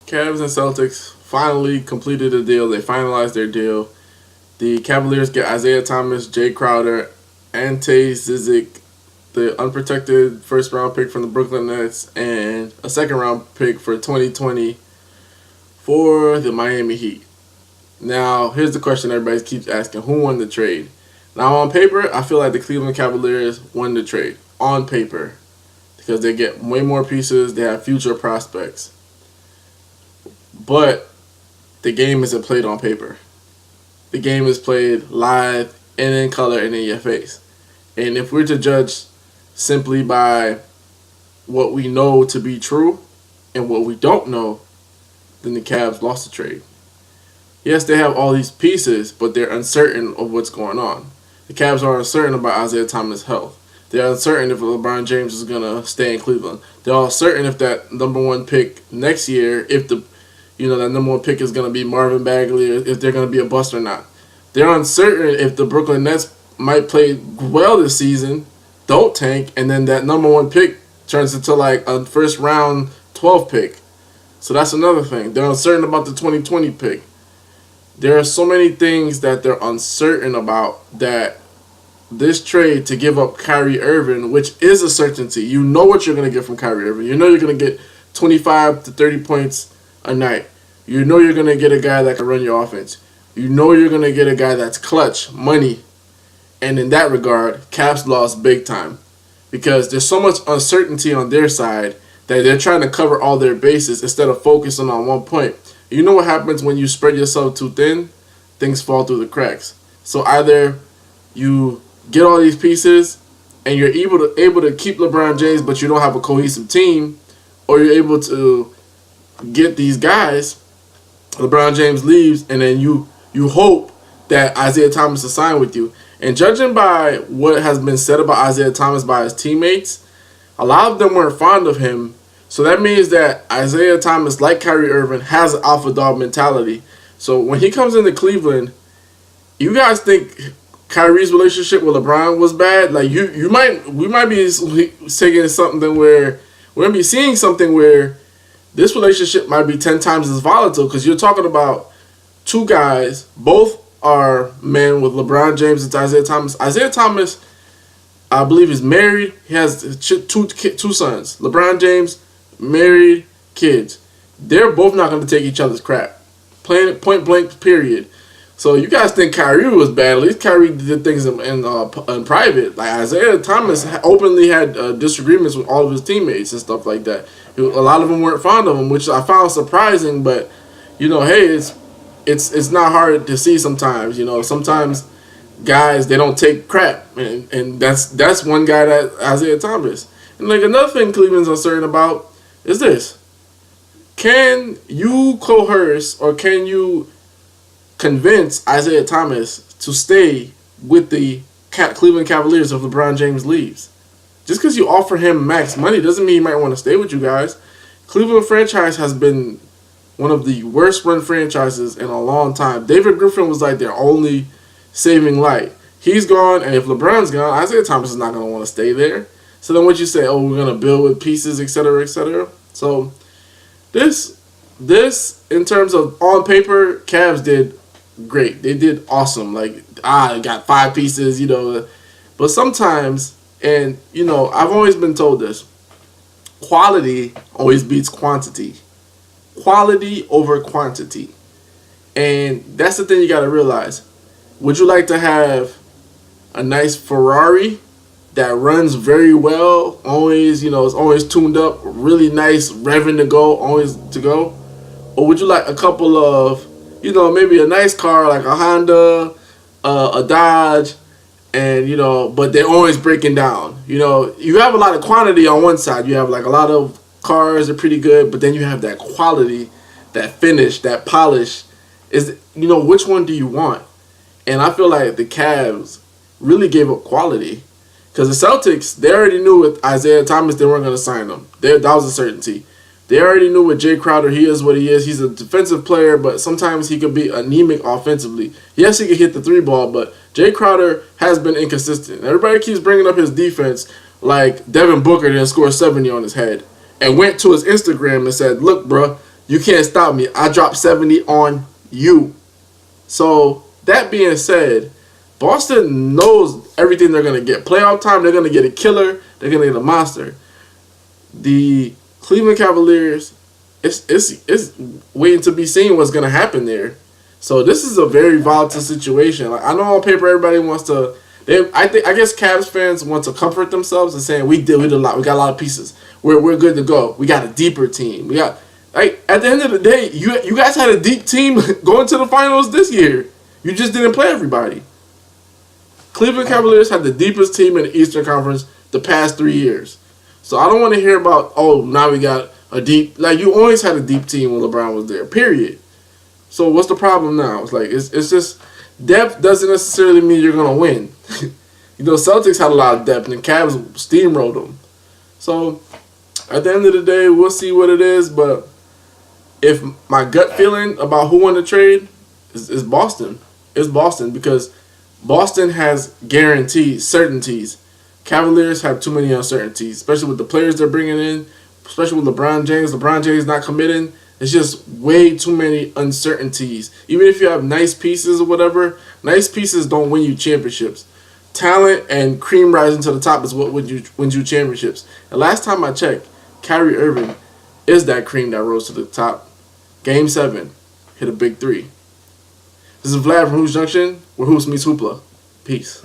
Cavs and Celtics finally completed a deal. They finalized their deal. The Cavaliers get Isaiah Thomas, Jay Crowder, Ante Zizic, the unprotected first round pick from the Brooklyn Nets, and a second round pick for 2020 for the Miami Heat. Now, here's the question everybody keeps asking: who won the trade? Now, on paper, I feel like the Cleveland Cavaliers won the trade. On paper. Because they get way more pieces, they have future prospects. But the game isn't played on paper. The game is played live and in color and in your face. And if we're to judge simply by what we know to be true and what we don't know, then the Cavs lost the trade. Yes, they have all these pieces, but they're uncertain of what's going on. The Cavs are uncertain about Isaiah Thomas' health. They're uncertain if LeBron James is going to stay in Cleveland. They're uncertain if that number one pick next year, if that number one pick is going to be Marvin Bagley, or if they're going to be a bust or not. They're uncertain if the Brooklyn Nets might play well this season, don't tank, and then that number one pick turns into like a first round 12 pick. So that's another thing. They're uncertain about the 2020 pick. There are so many things that they're uncertain about that this trade to give up Kyrie Irving, which is a certainty. You know what you're going to get from Kyrie Irving. You know you're going to get 25 to 30 points a night. You know you're going to get a guy that can run your offense. You know you're going to get a guy that's clutch, money. And in that regard, Cavs lost big time. Because there's so much uncertainty on their side that they're trying to cover all their bases instead of focusing on one point. You know what happens when you spread yourself too thin? Things fall through the cracks. So either you get all these pieces and you're able to keep LeBron James, but you don't have a cohesive team, or you're able to get these guys, LeBron James leaves, and then you hope that Isaiah Thomas will sign with you. And judging by what has been said about Isaiah Thomas by his teammates, a lot of them weren't fond of him. So that means that Isaiah Thomas, like Kyrie Irving, has an alpha dog mentality. So when he comes into Cleveland, you guys think Kyrie's relationship with LeBron was bad? Like we might be taking something where we're gonna be seeing something where this relationship might be 10 times as volatile, because you're talking about two guys, both are men with LeBron James and Isaiah Thomas. Isaiah Thomas, I believe, is married. He has two sons. LeBron James, married, kids. They're both not going to take each other's crap. Point blank, period. So you guys think Kyrie was bad? At least Kyrie did things in private. Like Isaiah Thomas openly had disagreements with all of his teammates and stuff like that. A lot of them weren't fond of him, which I found surprising. But hey, it's not hard to see sometimes. Sometimes guys, they don't take crap, and that's one guy, that Isaiah Thomas. And like another thing Cleveland's uncertain about is this: can you coerce or can you convince Isaiah Thomas to stay with the Cleveland Cavaliers if LeBron James leaves? Just because you offer him max money doesn't mean he might want to stay with you guys. Cleveland franchise has been one of the worst run franchises in a long time. David Griffin was like their only saving light. He's gone, and if LeBron's gone, Isaiah Thomas is not going to want to stay there. So then what you say, oh, we're going to build with pieces, etc., etc. So this, in terms of on paper, Cavs did great. They did awesome. Like, got 5 pieces, But sometimes, and, I've always been told this, quality always beats quantity. Quality over quantity. And that's the thing you got to realize. Would you like to have a nice Ferrari that runs very well, always, is always tuned up, really nice, revving to go, always to go? Or would you like a couple of, maybe a nice car like a Honda, a Dodge, and, but they're always breaking down? You have a lot of quantity on one side. You have like a lot of cars are pretty good, but then you have that quality, that finish, that polish. Which one do you want? And I feel like the Cavs really gave up quality. Because the Celtics, they already knew with Isaiah Thomas they weren't going to sign him. That was a certainty. They already knew with Jay Crowder, he is what he is. He's a defensive player, but sometimes he could be anemic offensively. Yes, he can hit the 3-ball, but Jay Crowder has been inconsistent. Everybody keeps bringing up his defense like Devin Booker didn't score 70 on his head. And went to his Instagram and said, look, bro, You can't stop me. I dropped 70 on you. So, that being said, Boston knows everything they're going to get. Playoff time, they're going to get a killer. They're going to get a monster. The Cleveland Cavaliers, it's waiting to be seen what's going to happen there. So, this is a very volatile situation. Like, I know on paper everybody wants to... I guess Cavs fans want to comfort themselves and saying, we did a lot. We got a lot of pieces. We're good to go. We got a deeper team. We got... Like, at the end of the day, you guys had a deep team going to the finals this year. You just didn't play everybody. Cleveland Cavaliers had the deepest team in the Eastern Conference the past 3 years. So I don't want to hear about, oh, now we got a deep... Like, you always had a deep team when LeBron was there, period. So what's the problem now? It's like, it's just... Depth doesn't necessarily mean you're going to win. Celtics had a lot of depth, and the Cavs steamrolled them. So, at the end of the day, we'll see what it is, but... If my gut feeling about who won the trade is Boston. It's Boston because Boston has guarantees, certainties. Cavaliers have too many uncertainties, especially with the players they're bringing in, especially with LeBron James. LeBron James not committing. It's just way too many uncertainties. Even if you have nice pieces or whatever, nice pieces don't win you championships. Talent and cream rising to the top is what wins you championships. And last time I checked, Kyrie Irving is that cream that rose to the top. Game 7, hit a big 3. This is Vlad from Hoops Junction, where Hoops meets Hoopla. Peace.